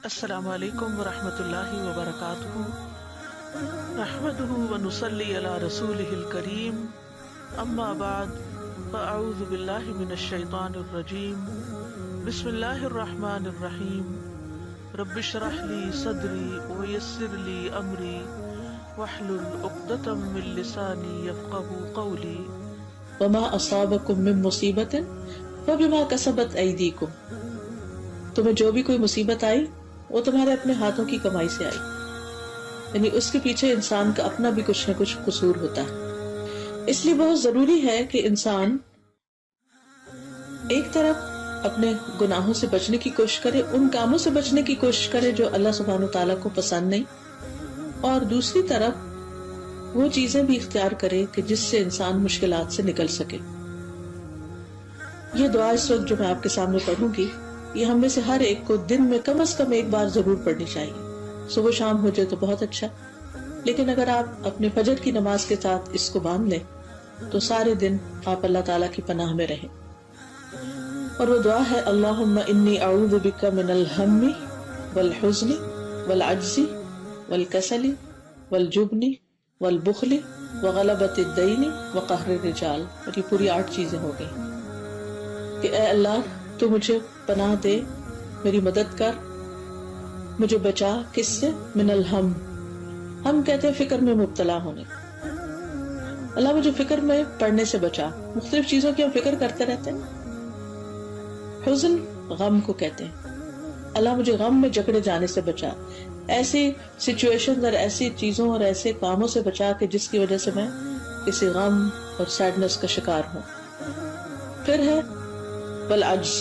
السلام علیکم ورحمۃ اللہ وبرکاتہ، نحمده ونصلی علی رسولہ الکریم، اما بعد فاعوذ باللہ من الشیطان الرجیم، بسم اللہ الرحمن الرحیم، رب اشرح لی صدری ویسر لی امری واحلل عقدۃ من لسانی یفقهوا قولی۔ وما اصابکم من مصیبت فبما کسبت ایدیکم، تمہیں جو بھی کوئی مصیبت آئی وہ تمہارے اپنے ہاتھوں کی کمائی سے آئی، یعنی اس کے پیچھے انسان کا اپنا بھی کچھ نہ کچھ قصور ہوتا ہے۔ اس لیے بہت ضروری ہے کہ انسان ایک طرف اپنے گناہوں سے بچنے کی کوشش کرے، ان کاموں سے بچنے کی کوشش کرے جو اللہ سبحانہ تعالیٰ کو پسند نہیں، اور دوسری طرف وہ چیزیں بھی اختیار کرے کہ جس سے انسان مشکلات سے نکل سکے۔ یہ دعا اس وقت جو میں آپ کے سامنے پڑھوں گی، یہ ہم میں سے ہر ایک کو دن میں کم از کم ایک بار ضرور پڑھنی چاہیے۔ صبح شام ہو جائے تو بہت اچھا، لیکن اگر آپ اپنے فجر کی نماز کے ساتھ اس کو باندھ لیں تو سارے دن آپ اللہ تعالیٰ کی پناہ میں رہیں۔ اور وہ دعا ہے، اللہم انی اعوذ بک من الہم والحزن والعجز والکسل والجبن والبخل وغلبۃ الدین وقہر الرجال۔ اور یہ پوری 8 چیزیں ہو گئی کہ اے اللہ تو مجھے پناہ دے، میری مدد کر، مجھے بچا کس سے؟ من الہم، ہم کہتے ہیں فکر میں مبتلا ہونے۔ اللہ مجھے فکر میں پڑنے سے بچا۔ مختلف چیزوں کی ہم فکر کرتے رہتے ہیں۔ حزن غم کو کہتے ہیں، اللہ مجھے غم میں جکڑے جانے سے بچا، ایسی سچویشن اور ایسی چیزوں اور ایسے کاموں سے بچا کہ جس کی وجہ سے میں کسی غم اور سیڈنس کا شکار ہوں۔ پھر ہے والعجز،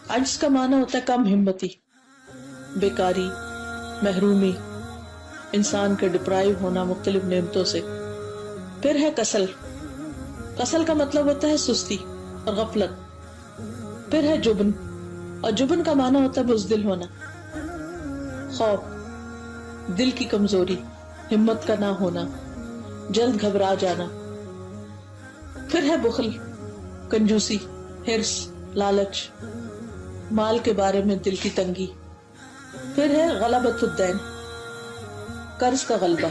عجز کا معنی ہوتا ہے کم ہمتی، بیکاری، محرومی، انسان کا ڈپرائیو ہونا مختلف نعمتوں سے۔ پھر ہے کسل، کسل کا مطلب ہوتا ہے سستی اور غفلت۔ پھر ہے جبن، اور جبن کا معنی ہوتا ہے بزدل ہونا، خوف، دل کی کمزوری، ہمت کا نہ ہونا، جلد گھبرا جانا۔ پھر ہے بخل، کنجوسی، ہرس، لالچ، مال کے بارے میں دل کی تنگی۔ پھر ہے غلبۃ الدین، قرض کا غلبہ،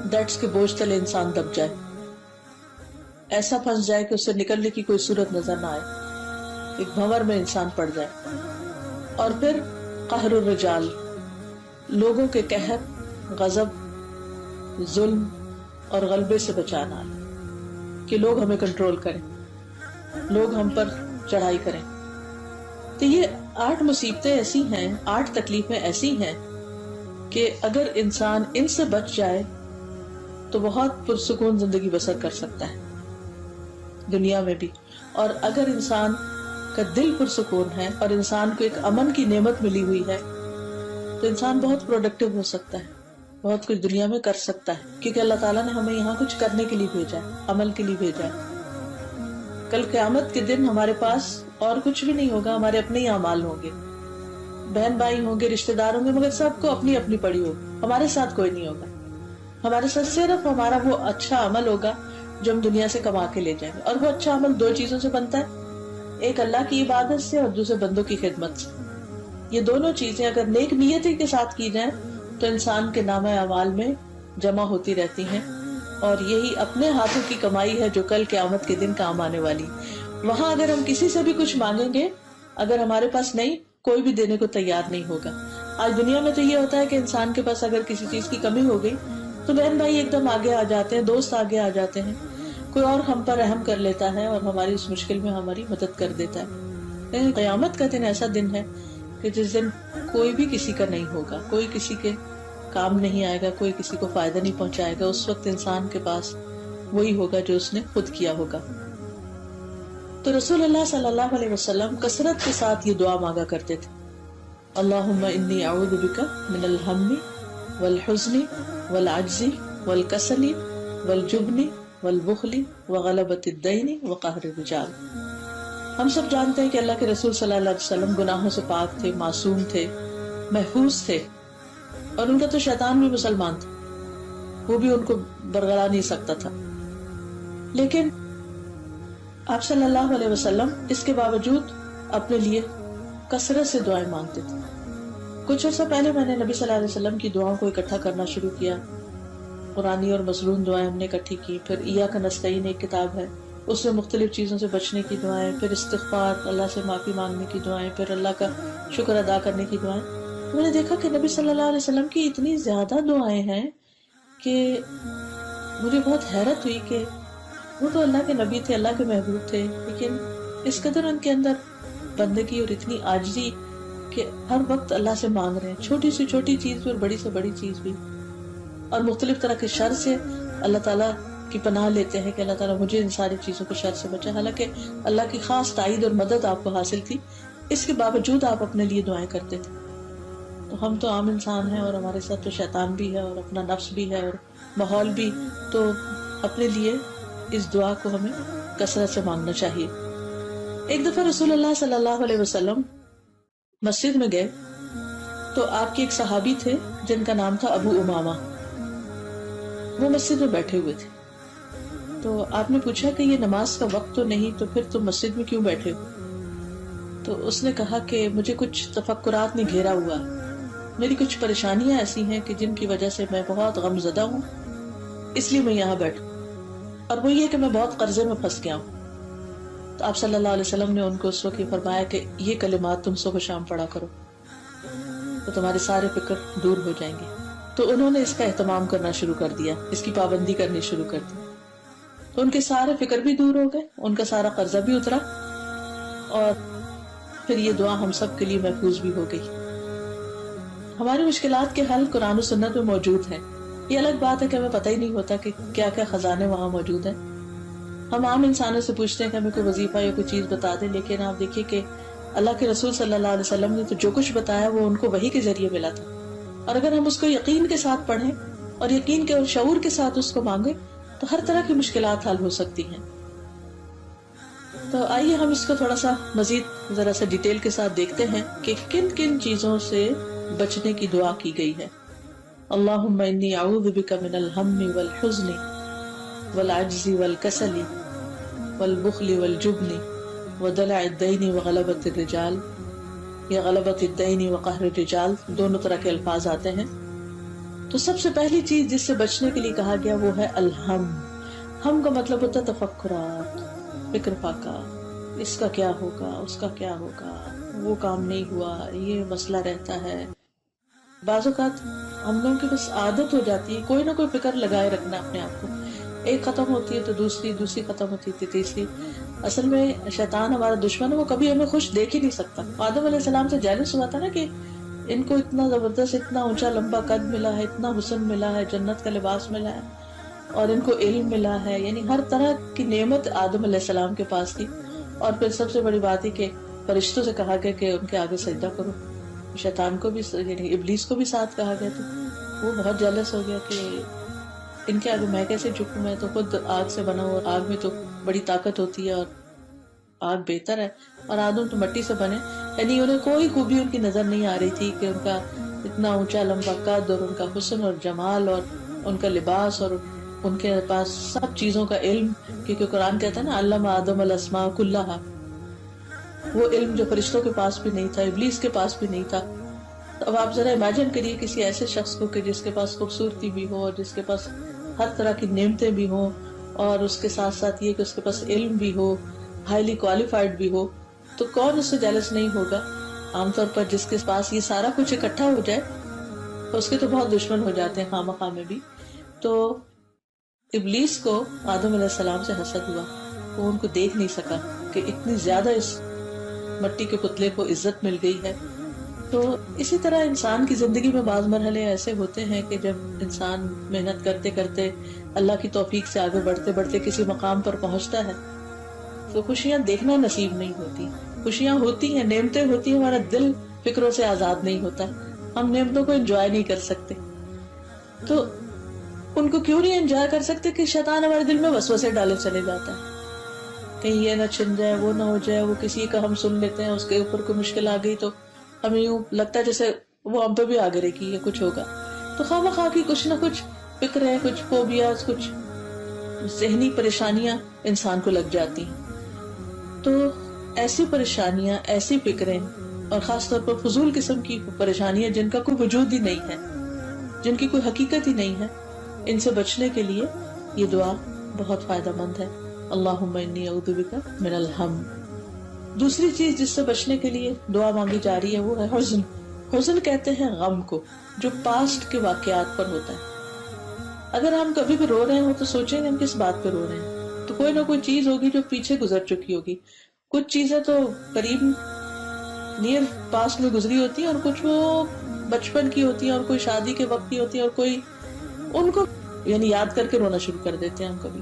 ڈیٹس کے بوجھ تلے انسان دب جائے، ایسا پھنس جائے کہ اس سے نکلنے کی کوئی صورت نظر نہ آئے، ایک بھنور میں انسان پڑ جائے۔ اور پھر قہر الرجال، لوگوں کے قہر، غضب، ظلم اور غلبے سے بچانا، کہ لوگ ہمیں کنٹرول کریں، لوگ ہم پر چڑھائی کریں۔ تو یہ 8 مصیبتیں ایسی ہیں، 8 تکلیفیں ایسی ہیں کہ اگر انسان ان سے بچ جائے تو بہت پرسکون زندگی بسر کر سکتا ہے دنیا میں بھی۔ اور اگر انسان کا دل پرسکون ہے اور انسان کو ایک امن کی نعمت ملی ہوئی ہے تو انسان بہت پروڈکٹیو ہو سکتا ہے، بہت کچھ دنیا میں کر سکتا ہے، کیونکہ اللہ تعالیٰ نے ہمیں یہاں کچھ کرنے کے لیے بھیجا ہے، عمل کے لیے بھیجا ہے۔ کل قیامت کے دن ہمارے پاس اور کچھ بھی نہیں ہوگا، ہمارے اپنے ہی اعمال ہوں گے، بہن بھائی ہوں گے، رشتہ دار ہوں گے، مگر سب کو اپنی اپنی پڑی ہوگی، ہمارے ساتھ کوئی نہیں ہوگا۔ ہمارے ساتھ صرف ہمارا وہ اچھا عمل ہوگا جو ہم دنیا سے کما کے لے جائیں گے، اور وہ اچھا عمل 2 چیزوں سے بنتا ہے، ایک اللہ کی عبادت سے اور دوسرے بندوں کی خدمت سے۔ یہ دونوں چیزیں اگر نیک نیتی کے ساتھ کی جائیں تو انسان کے نامہ اعمال میں جمع ہوتی رہتی ہیں، اور یہی اپنے ہاتھوں کی کمائی ہے جو کل قیامت کے دن کام آنے والی۔ وہاں اگر ہم کسی سے بھی کچھ مانگیں گے، اگر ہمارے پاس نہیں، کوئی بھی دینے کو تیار نہیں ہوگا۔ آج دنیا میں تو یہ ہوتا ہے کہ انسان کے پاس اگر کسی چیز کی کمی ہو گئی تو بہن بھائی ایک دم آگے آ جاتے ہیں، دوست آگے آ جاتے ہیں، کوئی اور ہم پر رحم کر لیتا ہے اور ہماری اس مشکل میں ہماری مدد کر دیتا ہے۔ لیکن قیامت کا دن ایسا دن ہے کہ جس دن کوئی بھی کسی کا نہیں ہوگا، کوئی کسی کے کام نہیں آئے گا، کوئی کسی کو فائدہ نہیں پہنچائے گا۔ اس وقت انسان کے پاس وہی ہوگا جو اس نے خود کیا ہوگا۔ تو رسول اللہ صلی اللہ علیہ وسلم کثرت کے ساتھ یہ دعا مانگا کرتے تھے، اللہم انی اعوذ بک من الہم والحزن والعجز والکسل والجبن والبخل وغلبۃ الدین وقہر الرجال۔ ہم سب جانتے ہیں کہ اللہ کے رسول صلی اللہ علیہ وسلم گناہوں سے پاک تھے، معصوم تھے، محفوظ تھے، اور ان کا تو شیطان بھی مسلمان تھا، وہ بھی ان کو برگلا نہیں سکتا تھا۔ لیکن آپ صلی اللہ علیہ وسلم اس کے باوجود اپنے لیے کثرت سے دعائیں مانگتے تھے، کچھ عرصہ پہلے میں نے نبی صلی اللہ علیہ وسلم کی دعاؤں کو اکٹھا کرنا شروع کیا. قرآنی اور مصنون دعائیں ہم نے اکٹھی کی. پھر ایاک نستعین ایک کتاب ہے، اس میں مختلف چیزوں سے بچنے کی دعائیں، پھر استغفار، اللہ سے معافی مانگنے کی دعائیں، پھر اللہ کا شکر ادا کرنے کی دعائیں. میں نے دیکھا کہ نبی صلی اللہ علیہ وسلم کی اتنی زیادہ دعائیں ہیں کہ مجھے بہت حیرت ہوئی کہ وہ تو اللہ کے نبی تھے، اللہ کے محبوب تھے، لیکن اس قدر ان کے اندر بندگی اور اتنی عاجزی کہ ہر وقت اللہ سے مانگ رہے ہیں، چھوٹی سے چھوٹی چیز بھی اور بڑی سے بڑی چیز بھی. اور مختلف طرح کے شر سے اللہ تعالیٰ کی پناہ لیتے ہیں کہ اللہ تعالیٰ مجھے ان ساری چیزوں کے شر سے بچا. حالانکہ اللہ کی خاص تائید اور مدد آپ کو حاصل تھی، اس کے باوجود آپ اپنے لیے دعائیں کرتے تھے. تو ہم تو عام انسان ہیں اور ہمارے ساتھ تو شیطان بھی ہے اور اپنا نفس بھی ہے اور ماحول بھی، تو اپنے لیے اس دعا کو ہمیں کثرت سے مانگنا چاہیے. ایک دفعہ رسول اللہ صلی اللہ علیہ وسلم مسجد میں گئے تو آپ کے ایک صحابی تھے جن کا نام تھا ابو امامہ. وہ مسجد میں بیٹھے ہوئے تھے. تو آپ نے پوچھا کہ یہ نماز کا وقت تو نہیں، تو پھر تم مسجد میں کیوں بیٹھے ہو؟ تو اس نے کہا کہ مجھے کچھ تفکرات نے گھیرا ہوا، میری کچھ پریشانیاں ایسی ہیں کہ جن کی وجہ سے میں بہت غم زدہ ہوں، اس لیے میں یہاں بیٹھوں. اور وہ یہ کہ میں بہت قرضے میں پھنس گیا ہوں. تو آپ صلی اللہ علیہ وسلم نے ان کو اس وقت فرمایا کہ یہ کلمات تم صبح شام پڑھا کرو تو تمہارے سارے فکر دور ہو جائیں گے. تو انہوں نے اس کا اہتمام کرنا شروع کر دیا، اس کی پابندی کرنی شروع کر دی. تو ان کے سارے فکر بھی دور ہو گئے، ان کا سارا قرضہ بھی اترا، اور پھر یہ دعا ہم سب کے لیے محفوظ بھی ہو گئی. ہماری مشکلات کے حل قرآن و سنت میں موجود ہیں. یہ الگ بات ہے کہ ہمیں پتہ ہی نہیں ہوتا کہ کیا کیا خزانے وہاں موجود ہیں. ہم عام انسانوں سے پوچھتے ہیں کہ ہمیں کوئی وظیفہ یا کوئی چیز بتا دے، لیکن آپ دیکھیے کہ اللہ کے رسول صلی اللہ علیہ وسلم نے تو جو کچھ بتایا وہ ان کو وحی کے ذریعے ملا تھا. اور اگر ہم اس کو یقین کے ساتھ پڑھیں اور یقین کے اور شعور کے ساتھ اس کو مانگیں تو ہر طرح کی مشکلات حل ہو سکتی ہیں. تو آئیے ہم اس کو تھوڑا سا مزید ذرا سا ڈیٹیل کے ساتھ دیکھتے ہیں کہ کن کن چیزوں سے بچنے کی دعا کی گئی ہے. اللہم انی اعوذ بک من الہم والحزن والعجز والکسل والبخل والجبن ودلع الدین وغلبۃ الرجال، یا غلبۃ الدین وقہر الرجال، دونوں طرح کے الفاظ آتے ہیں. تو سب سے پہلی چیز جس سے بچنے کے لیے کہا گیا وہ ہے الہم. ہم کا مطلب ہوتا ہے تفکرات، فکر پاکا، اس کا کیا ہوگا، اس کا کیا ہوگا، وہ کام نہیں ہوا، یہ مسئلہ رہتا ہے. بعض اوقات ہم لوگوں کی بس عادت ہو جاتی ہے کوئی نہ کوئی فکر لگائے رکھنا اپنے آپ کو، ایک ختم ہوتی ہے تو دوسری ختم ہوتی ہے تیسری. اصل میں شیطان ہمارا دشمن ہے، وہ کبھی ہمیں خوش دیکھ ہی نہیں سکتا. آدم علیہ السلام سے جیلس ہوا تھا نا کہ ان کو اتنا زبردست، اتنا اونچا لمبا قد ملا ہے، اتنا حسن ملا ہے، جنت کا لباس ملا ہے، اور ان کو علم ملا ہے، یعنی ہر طرح کی نعمت آدم علیہ السلام کے پاس تھی. اور پھر سب سے بڑی بات ہے کہ فرشتوں سے کہا گیا کہ ان کے آگے سجدہ کرو. شیطان کو بھی، یعنی ابلیس کو بھی ساتھ کہا گیا. تو وہ بہت جیلس ہو گیا کہ ان کے آگے میں کیسے جھکوں، میں تو خود آگ سے بنا ہوں، اور آگ میں تو بڑی طاقت ہوتی ہے اور آگ بہتر ہے، اور آدم تو مٹی سے بنے. یعنی انہیں کوئی خوبی ان کی نظر نہیں آ رہی تھی کہ ان کا اتنا اونچا لمبا قد اور ان کا حسن اور جمال اور ان کا لباس اور ان کے پاس سب چیزوں کا علم، کیونکہ قرآن کہتا ہے نا علم آدم الاسماء کلھا، وہ علم جو فرشتوں کے پاس بھی نہیں تھا، ابلیس کے پاس بھی نہیں تھا. اب آپ ذرا امیجن کریے کسی ایسے شخص کو کہ جس کے پاس خوبصورتی بھی ہو اور جس کے پاس ہر طرح کی نعمتیں بھی ہوں، اور اس کے ساتھ ساتھ یہ کہ اس کے پاس علم بھی ہو، ہائیلی کوالیفائڈ بھی ہو، تو کون اس سے جیلس نہیں ہوگا؟ عام طور پر جس کے پاس یہ سارا کچھ اکٹھا ہو جائے اس کے تو بہت دشمن ہو جاتے ہیں خواہ مخواہ میں بھی. تو ابلیس کو آدم علیہ السلام سے حسد ہوا، وہ ان کو دیکھ نہیں سکا کہ اتنی زیادہ اس مٹی کے پتلے کو عزت مل گئی ہے. تو اسی طرح انسان کی زندگی میں بعض مرحلے ایسے ہوتے ہیں کہ جب انسان محنت کرتے کرتے اللہ کی توفیق سے آگے بڑھتے بڑھتے کسی مقام پر پہنچتا ہے تو خوشیاں دیکھنا نصیب نہیں ہوتی. خوشیاں ہوتی ہیں، نعمتیں ہوتی ہیں، ہمارا دل فکروں سے آزاد نہیں ہوتا، ہم نعمتوں کو انجوائے نہیں کر سکتے. تو ان کو کیوں نہیں انجوائے کر سکتے کہ شیطان ہمارے دل میں وسوسے ڈالے چلے جاتا ہے، کہیں یہ نہ چھن جائے، وہ نہ ہو جائے، وہ کسی کا ہم سن لیتے ہیں، اس کے اوپر کوئی مشکل آ گئی تو ہمیں یوں لگتا ہے جیسے وہ ہم پہ بھی آگے رہے گی یا کچھ ہوگا. تو خواہ مخواہ کی کچھ نہ کچھ فکریں، کچھ فوبیاز، کچھ ذہنی پریشانیاں انسان کو لگ جاتی ہیں. تو ایسی پریشانیاں، ایسی فکریں اور خاص طور پر فضول قسم کی پریشانیاں جن کا کوئی وجود ہی نہیں ہے، جن کی کوئی حقیقت ہی نہیں ہے، ان سے بچنے کے لیے یہ دعا بہت فائدہ مند ہے. اللہم انی اعوذ بک من الہم. دوسری چیز جس سے بچنے کے لیے دعا مانگی جا رہی ہے وہ ہے حزن. حزن کہتے ہیں غم کو جو پاسٹ کے واقعات پر ہوتا ہے. اگر ہم کبھی بھی رو رہے ہوں تو سوچیں گے ہم کس بات پہ رو رہے ہیں، تو کوئی نہ کوئی چیز ہوگی جو پیچھے گزر چکی ہوگی. کچھ چیزیں تو قریب نیئر پاسٹ میں گزری ہوتی ہیں اور کچھ وہ بچپن کی ہوتی ہیں اور کوئی شادی کے وقت کی ہوتی ہیں اور کوئی ان کو یعنی یاد کر کے رونا شروع کر دیتے ہیں ہم کبھی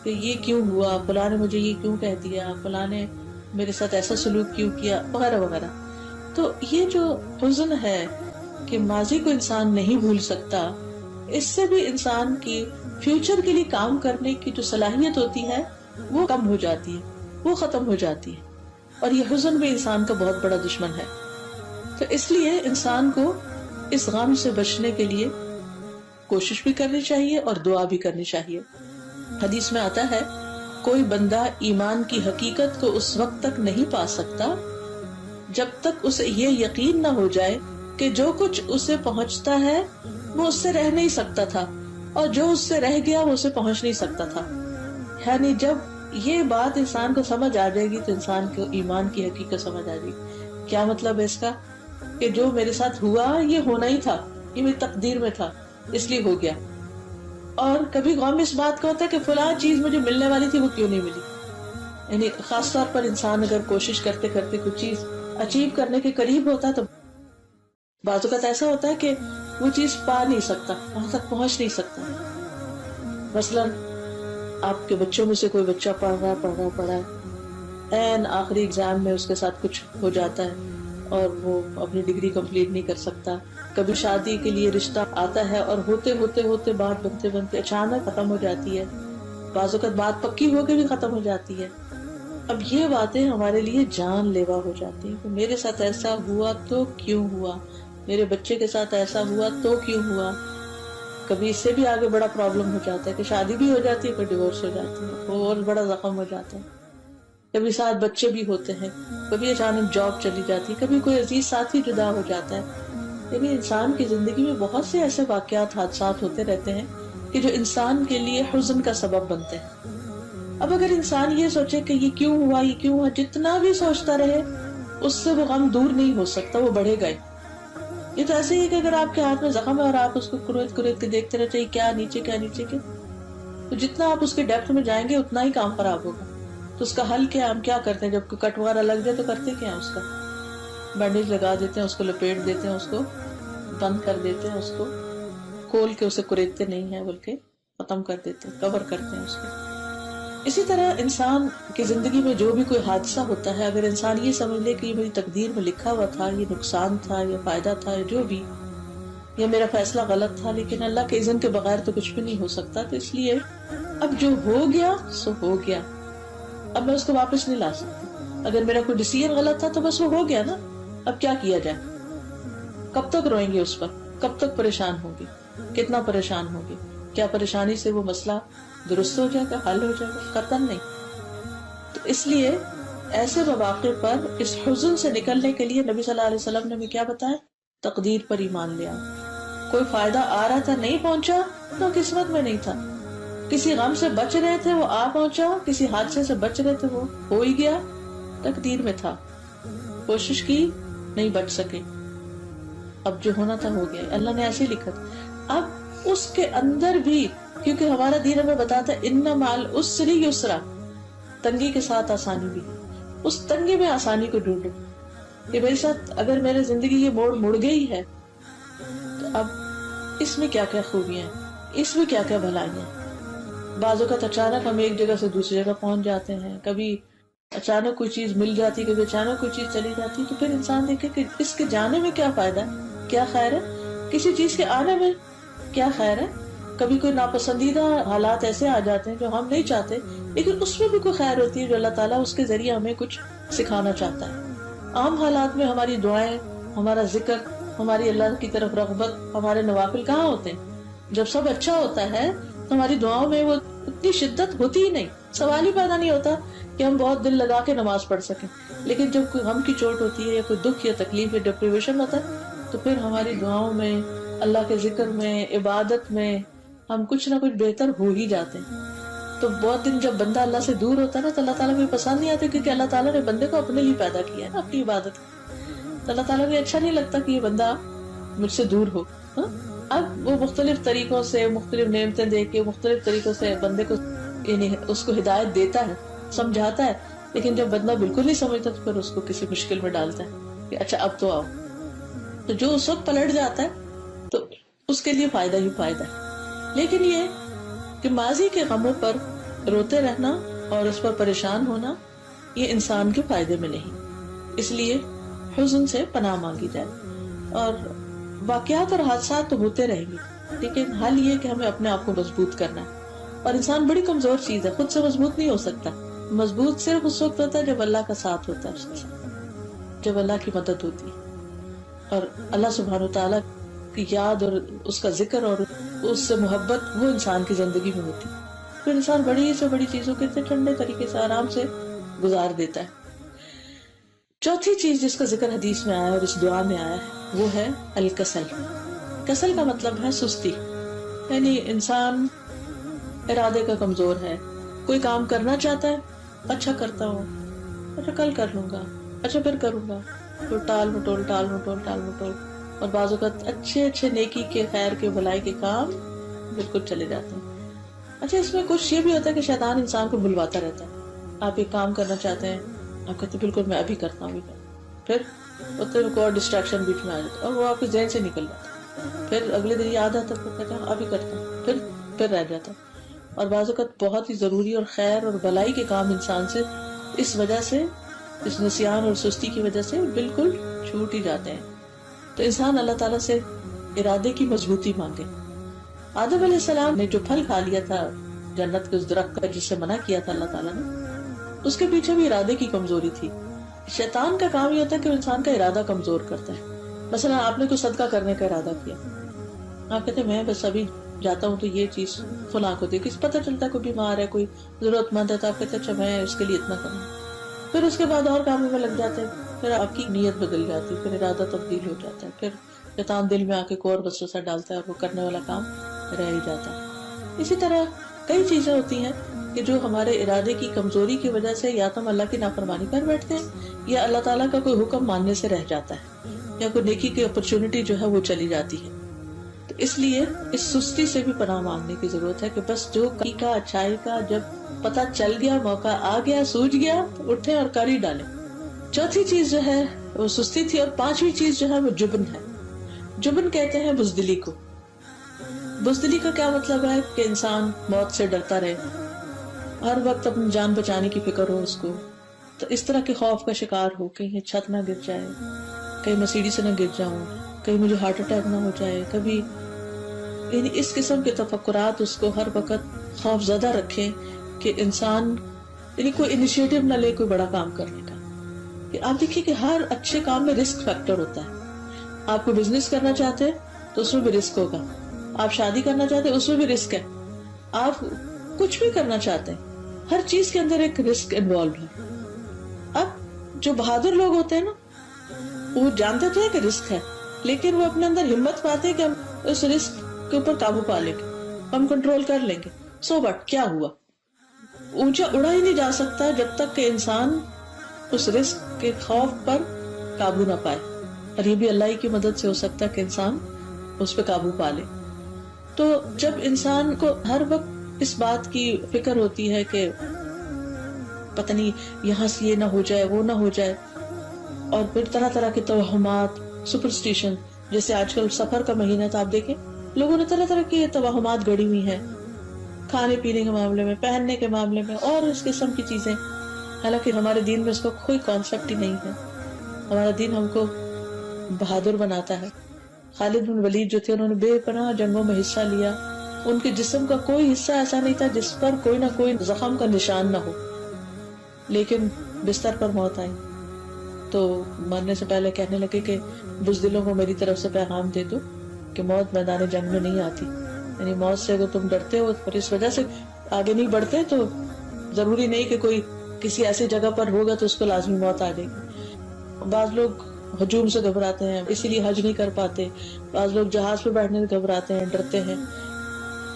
کہ یہ کیوں ہوا، فلاں نے مجھے یہ کیوں کہہ دیا، فلاں نے میرے ساتھ ایسا سلوک کیوں کیا، وغیرہ وغیرہ. تو یہ جو حزن ہے کہ ماضی کو انسان نہیں بھول سکتا، اس سے بھی انسان کی فیوچر کے لیے کام کرنے کی جو صلاحیت ہوتی ہے وہ کم ہو جاتی ہے، وہ ختم ہو جاتی ہے. اور یہ حزن بھی انسان کا بہت بڑا دشمن ہے. تو اس لیے انسان کو اس غم سے بچنے کے لیے کوشش بھی کرنی چاہیے اور دعا بھی کرنی چاہیے. حدیث میں آتا ہے کوئی بندہ ایمان کی حقیقت کو اس وقت تک نہیں پا سکتا جب تک اسے یہ یقین نہ ہو جائے کہ جو کچھ اسے پہنچتا ہے وہ اس سے رہ نہیں سکتا تھا اور جو اس سے رہ گیا وہ اسے پہنچ نہیں سکتا تھا. یعنی جب یہ بات انسان کو سمجھ آ جائے گی تو انسان کو ایمان کی حقیقت سمجھ آ جائے گی. کیا مطلب ہے اس کا؟ کہ جو میرے ساتھ ہوا یہ ہونا ہی تھا، یہ میری تقدیر میں تھا، اس لیے ہو گیا. اور کبھی غم اس بات کا ہوتا ہے کہ فلاں چیز مجھے ملنے والی تھی وہ کیوں نہیں ملی. یعنی خاص طور پر انسان اگر کوشش کرتے کرتے کچھ چیز اچیو کرنے کے قریب ہوتا ہے تو بعض اوقات ایسا ہوتا ہے کہ وہ چیز پا نہیں سکتا، وہاں تک پہنچ نہیں سکتا. مثلاً آپ کے بچوں میں سے کوئی بچہ پڑھ رہا ہے، این آخری ایگزام میں اس کے ساتھ کچھ ہو جاتا ہے اور وہ اپنی ڈگری کمپلیٹ نہیں کر سکتا. کبھی شادی کے لیے رشتہ آتا ہے اور ہوتے بات بنتے اچانک ختم ہو جاتی ہے. بعض اوقات بات پکی ہو کے بھی ختم ہو جاتی ہے. اب یہ باتیں ہمارے لیے جان لیوا ہو جاتی ہیں کہ میرے ساتھ ایسا ہوا تو کیوں ہوا، میرے بچے کے ساتھ ایسا ہوا تو کیوں ہوا. کبھی اس سے بھی آگے بڑا پرابلم ہو جاتا ہے کہ شادی بھی ہو جاتی ہے، پھر ڈیورس ہو جاتی ہے، وہ اور بڑا زخم ہو جاتا ہے. کبھی ساتھ بچے بھی ہوتے ہیں، کبھی اچانک جاب چلی جاتی ہے، کبھی کوئی عزیز ساتھی جدا ہو جاتا ہے. لیکن انسان کی زندگی میں بہت سے ایسے واقعات حادثات ہوتے رہتے ہیں کہ جو انسان کے لیے حزن کا سبب بنتے ہیں. اب اگر انسان یہ سوچے کہ یہ کیوں ہوا، جتنا بھی سوچتا رہے اس سے وہ غم دور نہیں ہو سکتا، وہ بڑھے گئے. یہ تو ایسے ہی کہ اگر آپ کے ہاتھ میں زخم ہے اور آپ اس کو کریت کے دیکھتے رہتے کیا نیچے کے، تو جتنا آپ اس کے ڈیپتھ میں جائیں گے اتنا ہی کام خراب ہوگا. تو اس کا حل کیا؟ ہم کیا کرتے ہیں جب کٹ وغیرہ لگ جائے تو کرتے کیا ہیں؟ اس کا بینڈیج لگا دیتے ہیں، اس کو لپیٹ دیتے ہیں، اس کو بند کر دیتے ہیں، اس کو کھول کے اسے کریدتے نہیں ہیں بلکہ ختم کر دیتے ہیں، کور کرتے ہیں اس کو. اسی طرح انسان کی زندگی میں جو بھی کوئی حادثہ ہوتا ہے، اگر انسان یہ سمجھ لے کہ یہ میری تقدیر میں لکھا ہوا تھا، یہ نقصان تھا، یہ فائدہ تھا، جو بھی، یہ میرا فیصلہ غلط تھا، لیکن اللہ کے اذن کے بغیر تو کچھ بھی نہیں ہو سکتا، تو اس لیے اب جو ہو گیا سو ہو گیا، اب میں اس کو واپس نہیں لا سکتی. اگر میرا کوئی ڈیسیژن غلط تھا تو بس وہ ہو گیا نا، اب کیا کیا جائے؟ کب تک روئیں گے اس پر؟ کب تک پریشان ہوں گے؟ کتنا پریشان ہوں گے؟ کیا پریشانی سے وہ مسئلہ درست ہو جائے گا، حل ہو جائے گا؟ قطعاً نہیں. تو اس لیے ایسے مواقع پر اس حزن سے نکلنے کے لیے نبی صلی اللہ علیہ وسلم نے بھی کیا بتایا؟ تقدیر پر ایمان لیا. کوئی فائدہ آ رہا تھا نہیں پہنچا تو قسمت میں نہیں تھا. کسی غم سے بچ رہے تھے وہ آ پہنچا، کسی حادثے سے بچ رہے تھے وہ ہو ہی گیا، تقدیر میں تھا. کوشش کی نہیں بچ سکے، اب جو ہونا تھا ہو گیا، اللہ نے ایسے لکھا تھا. اب اس کے اندر بھی کیونکہ ہمارا دین ہمیں بتاتا ہے ان مع العسر یسرا، تنگی کے ساتھ آسانی بھی. اس تنگی میں آسانی کو ڈھونڈو کہ میرے ساتھ اگر میرے زندگی یہ موڑ مڑ گئی ہے تو اب اس میں کیا کیا خوبیاں ہیں، اس میں کیا کیا بھلائیاں ہیں. بعض اوقات اچانک ہم ایک جگہ سے دوسری جگہ پہنچ جاتے ہیں، کبھی اچانک کوئی چیز مل جاتی، کبھی اچانک کوئی چیز چلی جاتی، تو پھر انسان دیکھے کہ اس کے جانے میں کیا فائدہ ہے، کیا خیر ہے، کسی چیز کے آنے میں کیا خیر ہے. کبھی کوئی ناپسندیدہ حالات ایسے آ جاتے ہیں جو ہم نہیں چاہتے، لیکن اس میں بھی کوئی خیر ہوتی ہے جو اللہ تعالیٰ اس کے ذریعے ہمیں کچھ سکھانا چاہتا ہے. عام حالات میں ہماری دعائیں، ہمارا ذکر، ہماری اللہ کی طرف رغبت، ہمارے نوافل کہاں ہوتے ہیں؟ جب سب اچھا ہوتا ہے تو ہماری دعاؤں میں وہ اتنی شدت ہوتی ہی نہیں. سوال ہی پیدا نہیں ہوتا کہ ہم بہت دل لگا کے نماز پڑھ سکیں. لیکن جب کوئی غم کی چوٹ ہوتی ہے یا کوئی دکھ یا تکلیف یا ڈپریویشن ہوتا ہے تو پھر ہماری دعاؤں میں، اللہ کے ذکر میں، عبادت میں ہم کچھ نہ کچھ بہتر ہو ہی جاتے ہیں. تو بہت دن جب بندہ اللہ سے دور ہوتا ہے نا تو اللہ تعالیٰ کو پسند نہیں آتا، کیونکہ اللہ تعالیٰ نے بندے کو اپنے لیے پیدا کیا ہے نا، اپنی عبادت. تو اللہ تعالیٰ کو اچھا نہیں لگتا کہ یہ بندہ مجھ سے دور ہو. اب وہ مختلف طریقوں سے، مختلف نعمتیں دے کے، مختلف طریقوں سے بندے کو یعنی اس کو ہدایت دیتا ہے، سمجھاتا ہے. لیکن جب بندہ بالکل نہیں سمجھتا تو پھر اس کو کسی مشکل میں ڈالتا ہے کہ اچھا اب تو آؤ. تو جو اس وقت پلٹ جاتا ہے تو اس کے لیے فائدہ ہی فائدہ ہے. لیکن یہ کہ ماضی کے غموں پر روتے رہنا اور اس پر پریشان ہونا یہ انسان کے فائدے میں نہیں. اس لیے حزن سے پناہ مانگی جائے. اور واقعات اور حادثات تو ہوتے رہیں گے، لیکن حل یہ کہ ہمیں اپنے آپ کو مضبوط کرنا ہے. اور انسان بڑی کمزور چیز ہے، خود سے مضبوط نہیں ہو سکتا. مضبوط صرف اس وقت ہوتا ہے جب اللہ کا ساتھ ہوتا ہے اس کے ساتھ، جب اللہ کی مدد ہوتی ہے اور اللہ سبحانہ وتعالیٰ کی یاد اور اس کا ذکر اور اس سے محبت وہ انسان کی زندگی میں ہوتی ہے. پھر انسان بڑی سے بڑی چیزوں کے ٹھنڈے طریقے سے آرام سے گزار دیتا ہے. چوتھی چیز جس کا ذکر حدیث میں آیا اور اس دعا میں آیا ہے وہ ہے الکسل. کسل کا مطلب ہے سستی، یعنی انسان ارادے کا کمزور ہے. کوئی کام کرنا چاہتا ہے، اچھا کرتا ہوں، اچھا کل کر لوں گا، اچھا پھر کروں گا، تو ٹال مٹول ٹال مٹول ٹال مٹول. اور بعض اوقات اچھے اچھے نیکی کے، خیر کے، بھلائی کے کام بالکل چلے جاتے ہیں. اچھا اس میں کچھ یہ بھی ہوتا ہے کہ شیطان انسان کو بھلواتا رہتا ہے. آپ ایک کام کرنا چاہتے ہیں، آپ کہتے ہیں بالکل میں ابھی کرتا ہوں، پھر اتنے میں کوئی اور ڈسٹریکشن بیچ میں آ جاتا ہے اور وہ آپ کے ذہن سے نکل جاتا ہے. پھر اگلے دن یاد آتا ہے، کہتے ہیں ابھی کرتا ہوں، پھر رہ جاتا ہے. اور بعض اوقات بہت ہی ضروری اور خیر اور بھلائی کے کام انسان سے اس وجہ سے، اس نسیان اور سستی کی وجہ سے بالکل چھوٹ ہی جاتے ہیں. تو انسان اللہ تعالیٰ سے ارادے کی مضبوطی مانگے. آدم علیہ السلام نے جو پھل کھا لیا تھا جنت کے اس درخت کا جس سے منع کیا تھا اللہ تعالیٰ نے، اس کے پیچھے بھی ارادے کی کمزوری تھی. شیطان کا کام یہ ہوتا ہے کہ انسان کا ارادہ کمزور کرتا ہے. مثلا آپ نے کوئی صدقہ کرنے کا ارادہ کیا، آپ کہتے ہیں میں بس ابھی جاتا ہوں تو یہ چیز فلاں کو دے. کس پتہ چلتا ہے کوئی بیمار ہے، کوئی ضرورت مند ہے، تو آپ کہتے ہیں اچھا میں اس کے لیے اتنا کروں. پھر اس کے بعد اور کاموں میں لگ جاتے ہیں، پھر آپ کی نیت بدل جاتی، پھر ارادہ تبدیل ہو جاتا ہے، پھر شیطان دل میں آ کے کوئی اور وسوسہ ڈالتا ہے اور وہ کرنے والا کام رہ ہی جاتا ہے. اسی طرح کئی چیزیں ہوتی ہیں کہ جو ہمارے ارادے کی کمزوری کی وجہ سے یا تو ہم اللہ کی نافرمانی کر بیٹھتے ہیں یا اللہ تعالیٰ کا کوئی حکم ماننے سے رہ جاتا ہے یا کوئی نیکی کی اپرچونٹی جو ہے وہ چلی جاتی ہے. تو اس لیے اس سستی سے بھی پناہ مانگنے کی ضرورت ہے کہ بس جو کی کا اچھائی کا جب پتہ چل گیا، موقع آ گیا، سوج گیا تو اٹھے اور کر ہی ڈالیں. چوتھی چیز جو ہے وہ سستی تھی. اور پانچویں چیز جو ہے وہ جبن ہے. جبن کہتے ہیں بزدلی کو. بزدلی کا کیا مطلب ہے کہ انسان موت سے ڈرتا رہے، ہر وقت اپنی جان بچانے کی فکر ہو اس کو. تو اس طرح کے خوف کا شکار ہو، کہیں چھت نہ گر جائے، کہیں میں سیڑھی سے نہ گر جاؤں، کہیں مجھے ہارٹ اٹیک نہ ہو جائے کبھی. یعنی اس قسم کے تفکرات اس کو ہر وقت خوف زدہ رکھیں کہ انسان یعنی کوئی انیشیٹو نہ لے کوئی بڑا کام کرنے کا. کہ آپ دیکھیے کہ ہر اچھے کام میں رسک فیکٹر ہوتا ہے. آپ کو بزنس کرنا چاہتے ہیں تو اس میں بھی رسک ہوگا، آپ شادی کرنا چاہتے ہیں اس میں بھی رسک ہے، آپ کچھ بھی کرنا چاہتے ہیں، ہر چیز کے اندر ایک رسک انوالو ہے. اب جو بہادر لوگ ہوتے ہیں نا وہ جانتے تو ہیں کہ رسک ہے، لیکن وہ اپنے اندر ہمت پاتے ہیں کہ ہم اس رسک کے اوپر قابو پا لیں گے، ہم کنٹرول کر لیں گے. سو بٹ کیا ہوا، اونچا اڑا ہی نہیں جا سکتا جب تک کہ انسان اس رسک کے خوف پر قابو نہ پائے. اور یہ بھی اللہ کی مدد سے ہو سکتا ہے کہ انسان اس پہ قابو پا لے. تو جب انسان کو ہر وقت اس بات کی فکر ہوتی ہے کہ پتہ نہیں یہاں سے یہ نہ ہو جائے وہ نہ ہو جائے، اور پھر طرح طرح کے توہمات، سپرسٹیشن، جیسے آج کل سفر کا مہینہ تھا، آپ دیکھیں لوگوں نے طرح طرح کی توہمات گڑی ہوئی ہیں کھانے پینے کے معاملے میں، پہننے کے معاملے میں اور اس قسم کی چیزیں. حالانکہ ہمارے دین میں اس کا کوئی کانسیپٹ ہی نہیں ہے. ہمارا دین ہم کو بہادر بناتا ہے. خالد بن ولید جو تھے انہوں نے بے پناہ جنگوں میں حصہ لیا، ان کے جسم کا کوئی حصہ ایسا نہیں تھا جس پر کوئی نہ کوئی زخم کا نشان نہ ہو، لیکن بستر پر موت آئی تو مرنے سے پہلے کہنے لگے کہ بزدلوں کو میری طرف سے پیغام دے دو کہ موت میدان جنگ میں نہیں آتی. یعنی موت سے اگر تم ڈرتے ہو اور اس وجہ سے آگے نہیں بڑھتے تو ضروری نہیں کہ کوئی کسی ایسی جگہ پر ہوگا تو اس کو لازمی موت آ جائے گی. بعض لوگ ہجوم سے گھبراتے ہیں اسی لیے حج نہیں کر پاتے. بعض لوگ جہاز پہ بیٹھنے سے گھبراتے ہیں, ڈرتے ہیں.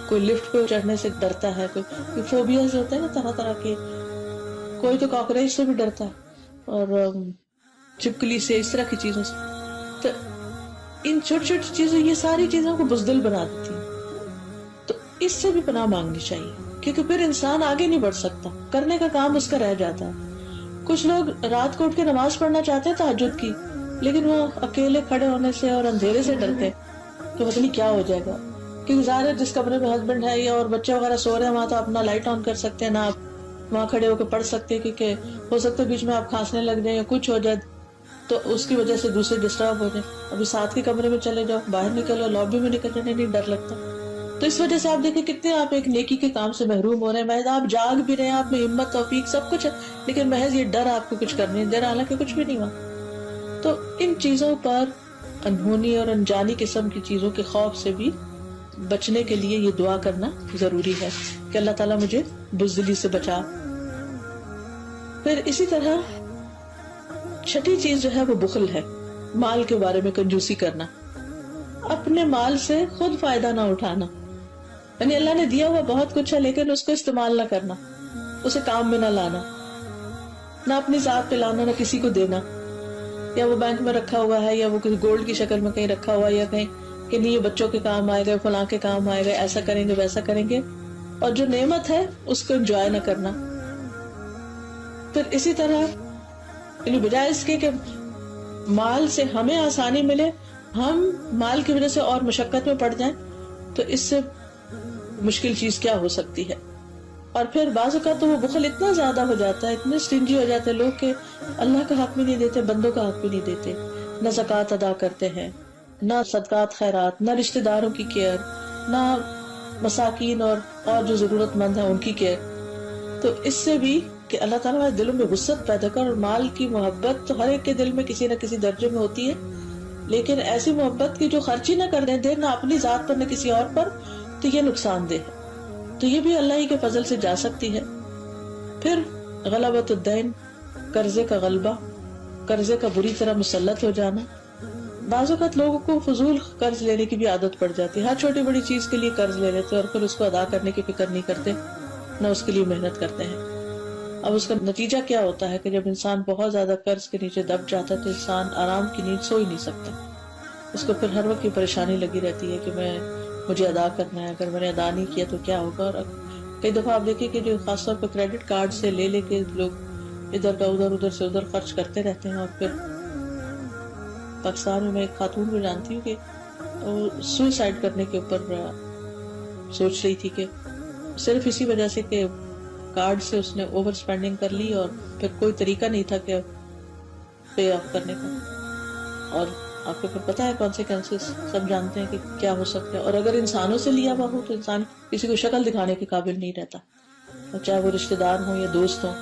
کوئی لفٹ پہ چڑھنے سے ڈرتا ہے, کوئی فوبیاز ہوتے ہیں نا طرح طرح کے. کوئی تو کاکروچ سے بھی ڈرتا ہے اور چھپکلی سے, اس طرح کی چیزوں سے. تو ان چھوٹی چھوٹی چیزیں یہ ساری چیزوں کو بزدل بنا دیتی ہیں. تو اس سے بھی پناہ مانگنی چاہیے کیونکہ پھر انسان آگے نہیں بڑھ سکتا, کرنے کا کام اس کا رہ جاتا ہے. کچھ لوگ رات کو اٹھ کے نماز پڑھنا چاہتے ہیں تہجد کی, لیکن وہ اکیلے کھڑے ہونے سے اور اندھیرے سے ڈرتے کہ پتہ نہیں کیا ہو جائے گا. کیونکہ ظاہر ہے جس کمرے میں ہسبینڈ ہے یا اور بچے وغیرہ سو رہے ہیں وہاں تو اپنا لائٹ آن کر سکتے ہیں, نہ آپ وہاں کھڑے ہو کے پڑھ سکتے ہیں کیونکہ ہو سکتا ہے بیچ میں آپ کھانسنے لگ جائیں یا کچھ ہو جائے تو اس کی وجہ سے دوسرے ڈسٹرب ہو جائیں. ابھی ساتھ کے کمرے میں چلے جاؤ, باہر نکلو, لابی میں نکل جانے نہیں ڈر لگتا. تو اس وجہ سے آپ دیکھیں کتنے آپ ایک نیکی کے کام سے محروم ہو رہے ہیں. محض آپ جاگ بھی رہے ہیں, آپ میں ہمت توفیق سب کچھ ہے, لیکن محض یہ ڈر آپ کو کچھ کرنے دے رہا, حالانکہ کچھ بھی نہیں ہوا. تو ان چیزوں پر انہونی اور انجانی قسم کی چیزوں کے خوف سے بھی بچنے کے لیے یہ دعا کرنا ضروری ہے کہ اللہ تعالیٰ مجھے بزدلی سے بچا. پھر اسی طرح چھٹی چیز جو ہے وہ بخل ہے, مال کے بارے میں کنجوسی کرنا, اپنے مال سے خود فائدہ نہ اٹھانا. یعنی اللہ نے دیا ہوا بہت کچھ ہے لیکن اس کو استعمال نہ کرنا, اسے کام میں نہ لانا, نہ اپنی ذات پہ لانا, نہ کسی کو دینا. یا وہ بینک میں رکھا ہوا ہے یا وہ کسی گولڈ کی شکل میں کہیں رکھا ہوا ہے یا کہیں کہ نہیں یہ بچوں کے کام آئے گا, فلاں کے کام آئے گا, ایسا کریں گے ویسا کریں گے, اور جو نعمت ہے اس کو انجوائے نہ کرنا. پھر اسی طرح یعنی بجائے اس کے کہ مال سے ہمیں آسانی ملے, ہم مال کی وجہ سے اور مشقت میں پڑ جائیں, تو اس سے مشکل چیز کیا ہو سکتی ہے. اور پھر بعض اوقات تو وہ بخل اتنا زیادہ ہو جاتا ہے, اتنے سٹنجی ہو جاتے ہیں لوگ کہ اللہ کا حق بھی نہیں دیتے, بندوں کا حق بھی نہیں دیتے, نہ زکوٰۃ ادا کرتے ہیں, نہ صدقات خیرات, نہ رشتہ داروں کی کیئر, نہ مساکین اور جو ضرورت مند ہیں ان کی کیئر. تو اس سے بھی کہ اللہ تعالیٰ ہمارے دلوں میں غصت پیدا کر, اور مال کی محبت تو ہر ایک کے دل میں کسی نہ کسی درجے میں ہوتی ہے, لیکن ایسی محبت کی جو خرچی نہ کرنے دے, نہ اپنی ذات پر نہ کسی اور پر, تو یہ نقصان دہ ہے. تو یہ بھی اللہ ہی کے فضل سے جا سکتی ہے. پھر غلبۃ الدین, قرضے کا غلبہ, قرضے کا بری طرح مسلط ہو جانا. بعض اوقات لوگوں کو فضول قرض لینے کی بھی عادت پڑ جاتی ہے, ہر چھوٹی بڑی چیز کے لیے قرض لے لیتے اور پھر اس کو ادا کرنے کی فکر نہیں کرتے, نہ اس کے لیے محنت کرتے ہیں. اب اس کا نتیجہ کیا ہوتا ہے کہ جب انسان بہت زیادہ قرض کے نیچے دب جاتا ہے تو انسان آرام کی نیند سو ہی نہیں سکتا. اس کو پھر ہر وقت کی پریشانی لگی رہتی ہے کہ مجھے ادا کرنا ہے, اگر میں نے ادا نہیں کیا تو کیا ہوگا. اور کئی دفعہ آپ دیکھیں کہ جو خاص طور پہ کریڈٹ کارڈ سے لے کے لوگ ادھر کا ادھر سے ادھر خرچ کرتے رہتے ہیں. اور پھر پاکستان میں ایک خاتون کو جانتی ہوں کہ وہ سوئسائڈ کرنے کے اوپر سوچ رہی تھی کہ صرف اسی وجہ سے کہ کارڈ سے اس نے اوور سپینڈنگ کر لی اور پھر کوئی طریقہ نہیں تھا کہ پے آف کرنے کا. اور آپ کو پھر پتا ہے کانسیکوینسز سب جانتے ہیں کہ کیا ہو سکتا ہے. اور اگر انسانوں سے لیا ہوا ہو تو انسان کسی کو شکل دکھانے کے قابل نہیں رہتا, اور چاہے وہ رشتہ دار ہوں یا دوست ہوں,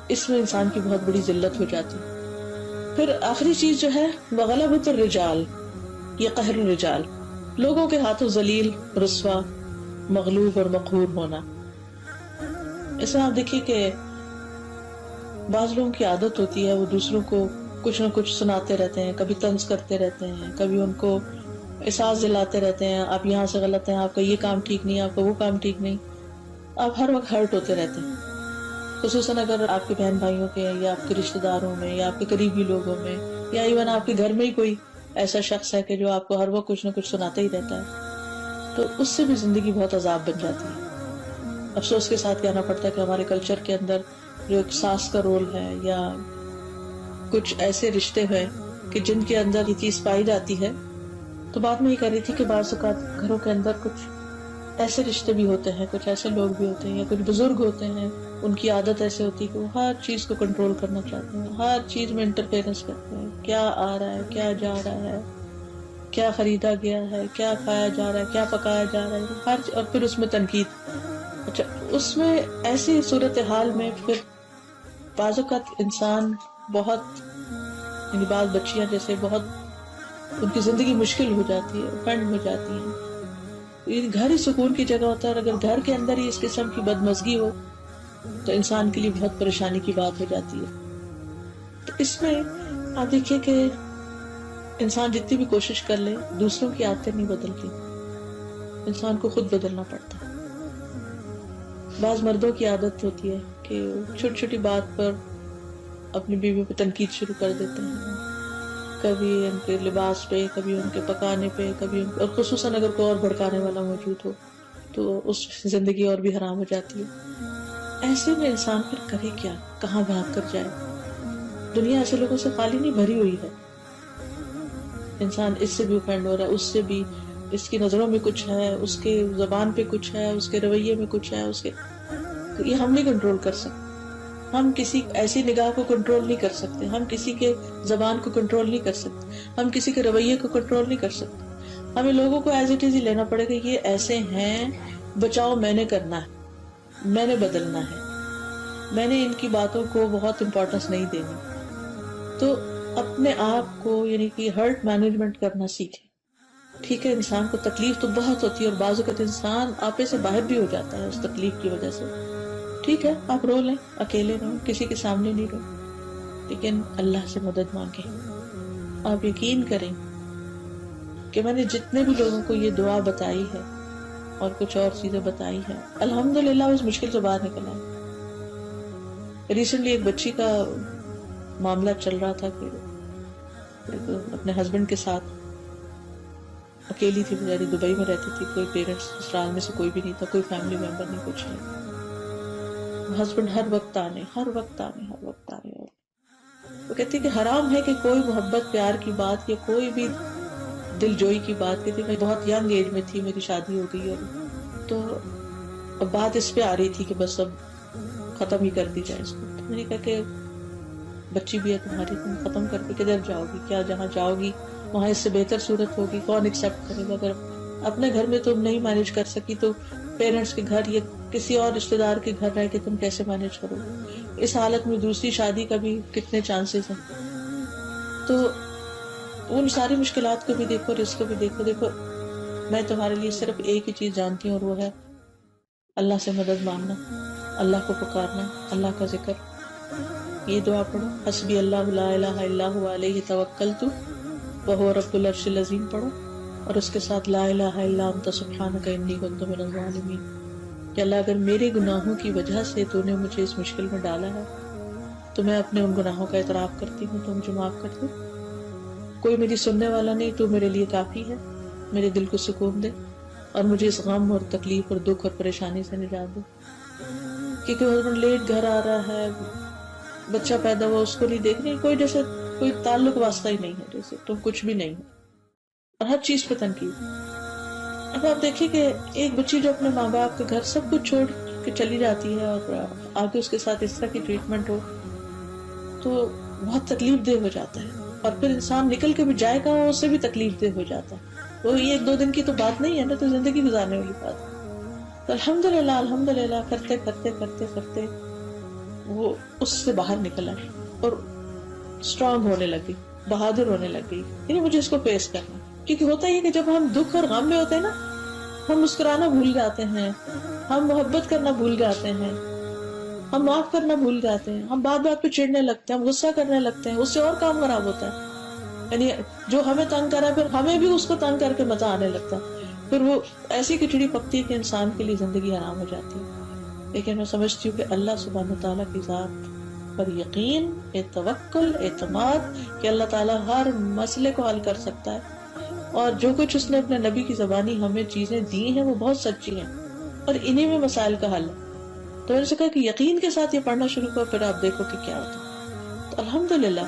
اس میں انسان کی بہت بڑی ذلت ہو جاتی. پھر آخری چیز جو ہے وہ غلبۃ الرجال, یہ قہر الرجال, لوگوں کے ہاتھوں ذلیل, رسوا, مغلوب اور مقہور ہونا. اس میں آپ دیکھیے کہ بعض لوگوں کی عادت ہوتی ہے وہ دوسروں کو کچھ نہ کچھ سناتے رہتے ہیں, کبھی طنز کرتے رہتے ہیں, کبھی ان کو احساس دلاتے رہتے ہیں آپ یہاں سے غلط ہیں, آپ کا یہ کام ٹھیک نہیں, آپ کا وہ کام ٹھیک نہیں. آپ ہر وقت ہرٹ ہوتے رہتے ہیں, خصوصاً اگر آپ کے بہن بھائیوں کے یا آپ کے رشتہ داروں میں یا آپ کے قریبی لوگوں میں یا ایون آپ کے گھر میں ہی کوئی ایسا شخص ہے کہ جو آپ کو ہر وقت کچھ نہ کچھ سناتا ہی رہتا ہے, تو اس سے بھی زندگی بہت عذاب بن جاتی ہے. افسوس کے ساتھ کہنا پڑتا ہے کہ ہمارے کلچر کے اندر جو ایک ساس کا رول ہے یا کچھ ایسے رشتے ہیں کہ جن کے اندر یہ چیز پائی جاتی ہے. تو بات میں یہ کہہ رہی تھی کہ بعض اوقات گھروں کے اندر کچھ ایسے رشتے بھی ہوتے ہیں, کچھ ایسے لوگ بھی ہوتے ہیں یا کچھ بزرگ ہوتے ہیں, ان کی عادت ایسے ہوتی ہے کہ وہ ہر چیز کو کنٹرول کرنا چاہتے ہیں, ہر چیز میں انٹرفیئرنس کرتے ہیں, کیا آ رہا ہے, کیا جا رہا ہے, کیا خریدا گیا ہے, کیا کھایا جا رہا ہے, کیا پکایا جا رہا ہے, اور پھر اس میں تنقید. اچھا, اس میں ایسی صورتحال میں پھر بعض اوقات انسان بہت یعنی بعض بچیاں جیسے بہت ان کی زندگی مشکل ہو جاتی ہے, بند ہو جاتی ہیں. گھر ہی سکون کی جگہ ہوتا ہے, اور اگر گھر کے اندر ہی اس قسم کی بدمزگی ہو تو انسان کے لیے بہت پریشانی کی بات ہو جاتی ہے. تو اس میں آپ دیکھیے کہ انسان جتنی بھی کوشش کر لے دوسروں کی عادتیں نہیں بدلتی، انسان کو خود بدلنا پڑتا ہے. بعض مردوں کی عادت ہوتی ہے کہ چھوٹی چھوٹی بات پر اپنی بیوی پہ تنقید شروع کر دیتے ہیں، کبھی ان کے لباس پہ، کبھی ان کے پکانے پہ، کبھی اور خصوصاً اگر کوئی اور بھڑکانے والا موجود ہو تو اس زندگی اور بھی حرام ہو جاتی ہے. ایسے میں انسان پھر کرے کیا، کہاں بھاگ کر جائے؟ دنیا ایسے لوگوں سے خالی نہیں بھری ہوئی ہے. انسان اس سے بھی اوفینڈ ہو رہا ہے، اس سے بھی، اس کی نظروں میں کچھ ہے، اس کے زبان پہ کچھ ہے، اس کے رویے میں کچھ ہے، اس کے یہ ہم نہیں کنٹرول کر سکتے. ہم کسی ایسی نگاہ کو کنٹرول نہیں کر سکتے، ہم کسی کے زبان کو کنٹرول نہیں کر سکتے، ہم کسی کے رویے کو کنٹرول نہیں کر سکتے. ہمیں لوگوں کو ایز اٹ از ہی لینا پڑے گا، یہ ایسے ہیں، بچاؤ میں نے کرنا ہے، میں نے بدلنا ہے، میں نے ان کی باتوں کو بہت امپورٹنس نہیں دینی. تو اپنے آپ کو یعنی کہ ہرٹ مینجمنٹ کرنا سیکھیں. ٹھیک ہے انسان کو تکلیف تو بہت ہوتی ہے اور بعض اوقات انسان آپے سے باہر بھی ہو جاتا ہے اس تکلیف کی وجہ سے. ٹھیک ہے آپ رو لیں، اکیلے رہیں، کسی کے سامنے نہیں رو، لیکن اللہ سے مدد مانگیں. آپ یقین کریں کہ میں نے جتنے بھی لوگوں کو یہ دعا بتائی ہے اور کچھ اور چیزیں بتائی ہیں، الحمدللہ اس مشکل سے باہر نکل آئے. ریسنٹلی ایک بچی کا معاملہ چل رہا تھا کہ اپنے ہسبینڈ کے ساتھ اکیلی تھی، بیچاری دبئی میں رہتی تھی، کوئی پیرنٹس سسرال میں سے کوئی بھی نہیں تھا، کوئی فیملی ممبر نہیں، کچھ نہیں. ہسبینڈ ہر وقت آنے. وہ کہتی کہ حرام ہے کہ کوئی محبت پیار کی بات یا کوئی بھی دل جوئی کی بات کہتی. میں بہت ینگ ایج میں تھی، میری شادی ہو گئی، اور تو اب بات اس پہ آ رہی تھی کہ بس اب ختم ہی کر دی جائے اس کو. میں نے کہا کہ بچی بھی ہے تمہاری، تم ختم کر کے کدھر جاؤ گی؟ کیا جہاں جاؤ گی وہاں اس سے بہتر صورت ہوگی، کون ایکسپٹ کرے گا؟ اگر اپنے گھر میں تم نہیں مینج کر سکی تو پیرنٹس کے گھر یا کسی اور رشتے دار کے گھر رہ کے تم کیسے مینج کرو گے؟ اس حالت میں دوسری شادی کا بھی کتنے چانسز ہیں. تو ان ساری مشکلات کو بھی دیکھو اور اس کو بھی دیکھو. دیکھو میں تمہارے لیے صرف ایک ہی چیز جانتی ہوں اور وہ ہے اللہ سے مدد مانگنا، اللہ کو پکارنا، اللہ کا ذکر. یہ دعا پڑھو، حسبی اللہ لا الہ الا هو علیہ توکلت وہو رب العرش العظیم پڑھو، اور اس کے ساتھ لا الہ الا انت سبحانک انی کنت من الظالمین. کہ اللہ اگر میرے گناہوں کی وجہ سے تو نے مجھے اس مشکل میں ڈالا ہے تو میں اپنے ان گناہوں کا اعتراف کرتی ہوں، تو مجھے معاف کر دے. کوئی میری سننے والا نہیں، تو میرے لیے کافی ہے. میرے دل کو سکون دے اور مجھے اس غم اور تکلیف اور دکھ اور پریشانی سے نجات دے. کیونکہ ہسبینڈ لیٹ گھر آ رہا ہے، بچہ پیدا ہوا، اس کو نہیں دیکھ رہی، کوئی جیسے کوئی تعلق واسطہ ہی نہیں ہے، جیسے تم کچھ بھی نہیں ہے، اور ہر چیز پہ تنقید. اب آپ دیکھیں کہ ایک بچی جو اپنے ماں باپ کے گھر سب کچھ چھوڑ کے چلی جاتی ہے اور آگے اس کے ساتھ اس طرح کی ٹریٹمنٹ ہو تو بہت تکلیف دہ ہو جاتا ہے. اور پھر انسان نکل کے بھی جائے گا، اس سے بھی تکلیف دہ ہو جاتا ہے. وہ یہ ایک دو دن کی تو بات نہیں ہے نا، تو زندگی گزارنے والی بات. تو الحمدللہ کرتے کرتے کرتے کرتے وہ اس سے باہر نکلا اور اسٹرانگ ہونے لگی، بہادر ہونے لگی. یعنی مجھے اس کو فیس کرنا، کیونکہ ہوتا ہی ہے کہ جب ہم دکھ اور غم میں ہوتے ہیں نا، ہم مسکرانا بھول جاتے ہیں، ہم محبت کرنا بھول جاتے ہیں، ہم معاف کرنا بھول جاتے ہیں، ہم بات بات پہ چڑنے لگتے ہیں، ہم غصہ کرنے لگتے ہیں، اس سے اور کام خراب ہوتا ہے. یعنی جو ہمیں تنگ کرا پھر ہمیں بھی اس کو تنگ کر کے مزہ آنے لگتا ہے، پھر وہ ایسی کھچڑی پکتی ہے کہ انسان کے لیے زندگی حرام ہو جاتی ہے. لیکن میں سمجھتی ہوں کہ اللہ سبحانہ تعالیٰ کی ذات پر یقین، توکل، اعتماد کہ اللہ تعالیٰ ہر مسئلے کو حل کر سکتا ہے، اور جو کچھ اس نے اپنے نبی کی زبانی ہمیں چیزیں دی ہیں وہ بہت سچی ہیں اور انہی میں مسائل کا حل ہے. تو میں نے کہا کہ یقین کے ساتھ یہ پڑھنا شروع کرو، پھر آپ دیکھو کہ کیا ہوتا ہے. تو الحمدللہ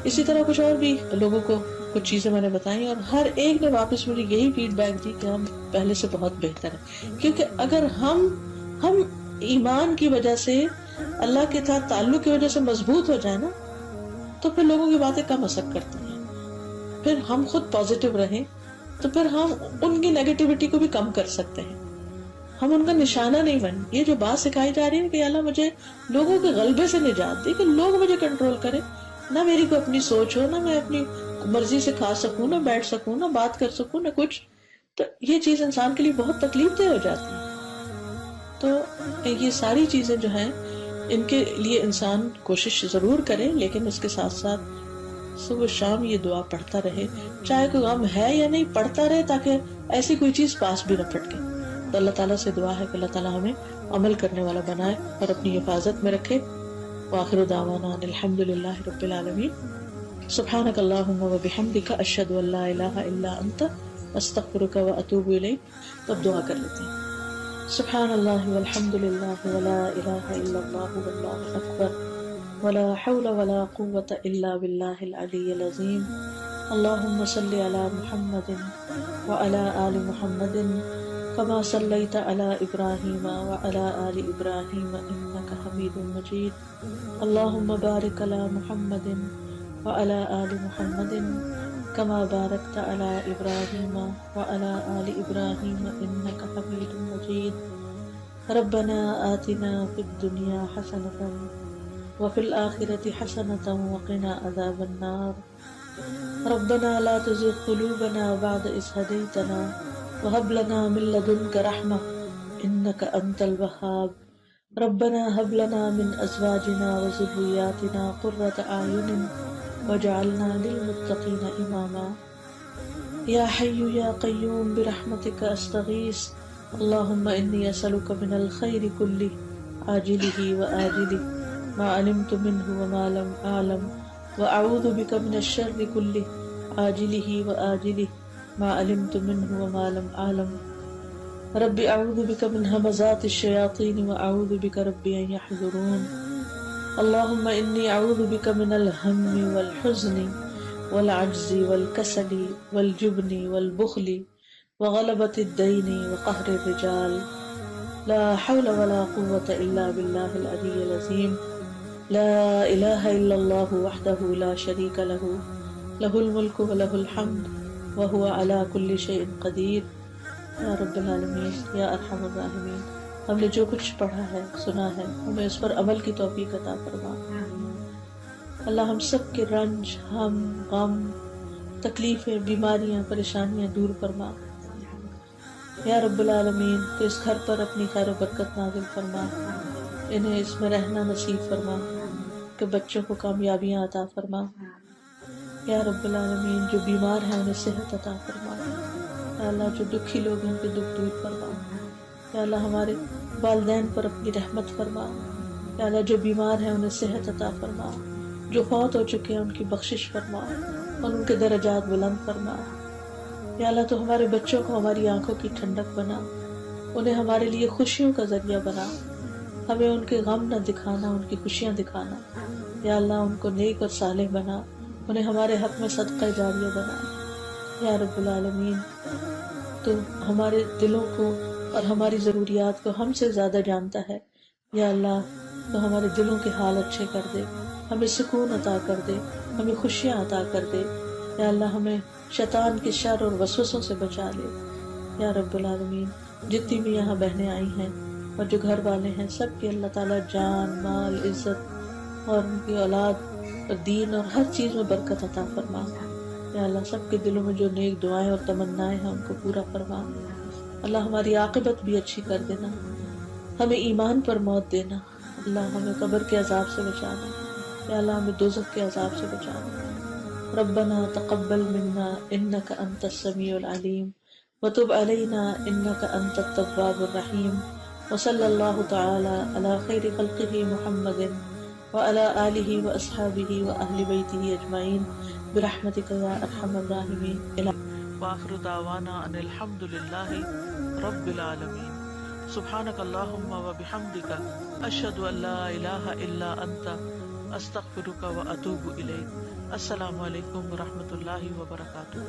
اسی طرح کچھ اور بھی لوگوں کو کچھ چیزیں میں نے بتائی، اور ہر ایک نے واپس مجھے یہی فیڈ بیک دی کہ ہم پہلے سے بہت بہتر ہیں. کیونکہ اگر ہم ایمان کی وجہ سے، اللہ کے ساتھ تعلق کی وجہ سے مضبوط ہو جائے نا، تو پھر لوگوں کی باتیں کم اثر کرتی ہیں. پھر ہم خود پازیٹیو رہیں تو پھر ہم ان کی نیگیٹیوٹی کو بھی کم کر سکتے ہیں، ہم ان کا نشانہ نہیں بن. یہ جو بات سکھائی جا رہی ہے کہ اللہ مجھے لوگوں کے غلبے سے نجات دے، کہ لوگ مجھے کنٹرول کریں، نہ میری کو اپنی سوچ ہو، نہ میں اپنی مرضی سے کھا سکوں، نہ بیٹھ سکوں، نہ بات کر سکوں، نہ کچھ. تو یہ چیز انسان کے لیے بہت تکلیف دہ ہو جاتی ہے. تو یہ ساری چیزیں جو ہیں ان کے لیے انسان کوشش ضرور کرے، لیکن اس کے ساتھ ساتھ صبح شام یہ دعا پڑھتا رہے، چاہے کوئی غم ہے یا نہیں پڑھتا رہے، تاکہ ایسی کوئی چیز پاس بھی نہ پھٹکے. تو اللہ تعالیٰ سے دعا ہے کہ اللہ تعالیٰ ہمیں عمل کرنے والا بنائے اور اپنی حفاظت میں رکھے. وآخر دعوانا ان الحمد للہ رب العالمین. سبحانک اللہم و بحمدک اشہد ان لا الہ الا انت استغفرک و اتوب الیک. تو اب دعا کر لیتے ہیں. سبحان اللہ والحمد للہ ولا الہ الا اللہ واللہ اکبر ولا حول ولا قوة الا باللہ العلی العظیم. اللہم صلی علی محمد وعلی آل محمد كما صليت على إبراهيم وعلى آل إبراهيم إنك حميد مجيد. اللهم بارك على محمد وعلى آل محمد كما باركت على إبراهيم وعلى آل إبراهيم إنك حميد مجيد. ربنا آتنا في الدنيا حسنة وفي الآخرة حسنة وقنا عذاب النار. ربنا لا تزغ قلوبنا بعد إذ هديتنا وهب لنا من لدنك رحمة إنك أنت الوهاب. ربنا هب لنا من أزواجنا وذرياتنا قرة أعين وجعلنا للمتقين إماما. يا حي يا قيوم برحمتك أستغيث. اللهم إني أسألك من الخير كله عاجله وآجله ما علمت منه وما لم أعلم وأعوذ بك من الشر كله عاجله وآجله ما علمت منه وما لم أعلم. رب أعوذ بك من همزات الشياطين وأعوذ بك رب أن يحضرون. اللهم إني أعوذ بك من الهم والحزن والعجز والكسل والجبن والبخل وغلبة الدين وقهر الرجال. لا حول ولا قوة إلا بالله العلي العظيم. لا إله إلا الله وحده لا شريك له له الملك وله الحمد وهو على كل شيء قدير. یا رب العالمین یا ارحم الراحمین، ہم نے جو کچھ پڑھا ہے سنا ہے ہمیں اس پر عمل کی توفیق عطا فرما. اللہ ہم سب کے رنج، ہم، غم، تکلیفیں، بیماریاں، پریشانیاں دور فرما. یا رب العالمین تو اس گھر پر اپنی خیر و برکت نازل فرما، انہیں اس میں رہنا نصیب فرما، کہ بچوں کو کامیابیاں عطا فرما. یا رب العالمین جو بیمار ہیں انہیں صحت عطا فرما. یا اللہ جو دکھی لوگ ہیں ان کے دکھ دور فرما. یا اللہ ہمارے والدین پر اپنی رحمت فرما. یا اللہ جو بیمار ہیں انہیں صحت عطا فرما، جو فوت ہو چکے ہیں ان کی بخشش فرما اور ان کے درجات بلند فرما. یا اللہ تو ہمارے بچوں کو ہماری آنکھوں کی ٹھنڈک بنا، انہیں ہمارے لیے خوشیوں کا ذریعہ بنا. ہمیں ان کے غم نہ دکھانا، ان کی خوشیاں دکھانا. یا اللہ ان کو نیک اور صالح بنا، انہیں ہمارے حق میں صدقہ جاریہ بنا. یا رب العالمین تو ہمارے دلوں کو اور ہماری ضروریات کو ہم سے زیادہ جانتا ہے. یا اللہ تو ہمارے دلوں کے حال اچھے کر دے، ہمیں سکون عطا کر دے، ہمیں خوشیاں عطا کر دے. یا اللہ ہمیں شیطان کے شر اور وسوسوں سے بچا لے. یا رب العالمین جتنی بھی یہاں بہنیں آئی ہیں اور جو گھر والے ہیں سب کی اللہ تعالیٰ جان، مال، عزت اور ان کی اولاد اور دین اور ہر چیز میں برکت عطا فرما. یا اللہ سب کے دلوں میں جو نیک دعائیں اور تمنائیں ہیں ان کو پورا فرما. اللہ ہماری عاقبت بھی اچھی کر دینا، ہمیں ایمان پر موت دینا. اللہ ہمیں قبر کے عذاب سے بچانا. یا اللہ ہمیں دوزخ کے عذاب سے بچانا. ربنا تقبل منا انك انت السميع العليم وتب علينا انك انت التواب الرحيم. وصلى الله تعالى على خير خلقه محمد وعلى آله وأصحابه وأهل بيته أجمعين برحمتك يا أرحم الراحمين. وآخر دعوانا ان الحمد للہ رب العالمین. سبحانک اللہم وبحمدک اشہد ان لا الہ الا انت استغفرک واتوب الیک. السلام علیکم ورحمۃ اللہ وبرکاتہ.